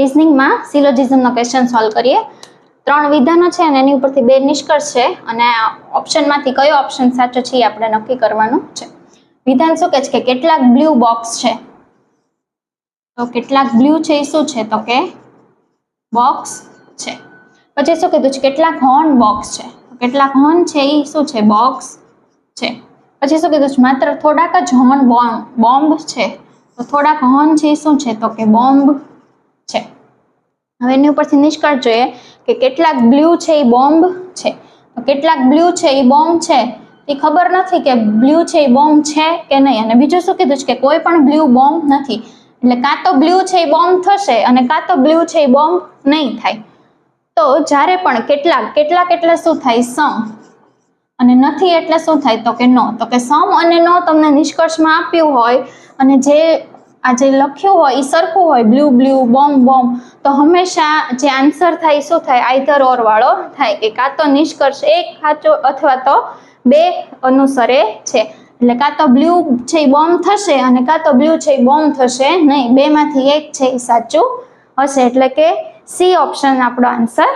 રીઝનિંગમાં સિલોજિઝમનો question solve કરીએ. 3 વિધાનો છે અને એની ઉપરથી 2 નિષ્કર્ષ છે અને ઓપ્શનમાંથી કયો ઓપ્શન સાચો છે એ આપણે નક્કી કરવાનું છે. વિધાન શું કહે છે કે કેટલાક બ્લુ બોક્સ છે. તો કેટલાક બ્લુ છે એ શું છે? તો કે બોક્સ છે. પછી શું કીધું છે? કેટલાક હોર્ન બોક્સ છે. કેટલાક હોર્ન છે એ શું છે? બોક્સ છે. પછી શું કીધું છે? માત્ર થોડાક જ હોર્ન બોમ્બ છે. તો થોડાક હોર્ન છે એ શું છે? તો કે બોમ્બ છે. હવે એની ઉપરથી નિષ્કર્ષ જોઈએ કે કેટલાક બ્લુ છે એ બોમ્બ છે. તો કેટલાક બ્લુ છે એ બોમ્બ છે એ ખબર નથી કે બ્લુ છે એ બોમ્બ છે કે નહીં. અને બીજું શું કીધું છે કે કોઈ પણ બ્લુ બોમ્બ નથી. એટલે કાં તો બ્લુ છે એ બોમ્બ થશે અને કાં તો બ્લુ છે એ બોમ્બ નહીં થાય. તો જ્યારે પણ કેટલાક એટલે શું થાય? સમ. અને નથી એટલે શું થાય? તો કે નો. તો કે સમ અને નો તમને નિષ્કર્ષમાં આપ્યું હોય અને જે આ જે લખ્યું હોય એ સરખું હોય, બ્લુ બોમ્બ, તો હંમેશા જે આન્સર થાય શું થાય? આઈધર ઓર વાળો થાય, કે કાં તો નિષ્કર્ષ એક સાચો અથવા તો 2 અનુસરે છે. એટલે કાં તો બ્લુ છે એ બોમ્બ થશે અને કાં તો બ્લુ છે એ બોમ્બ થશે નહીં. 2 માંથી એક છે એ સાચું હશે. એટલે કે સી ઓપ્શન આપણો આન્સર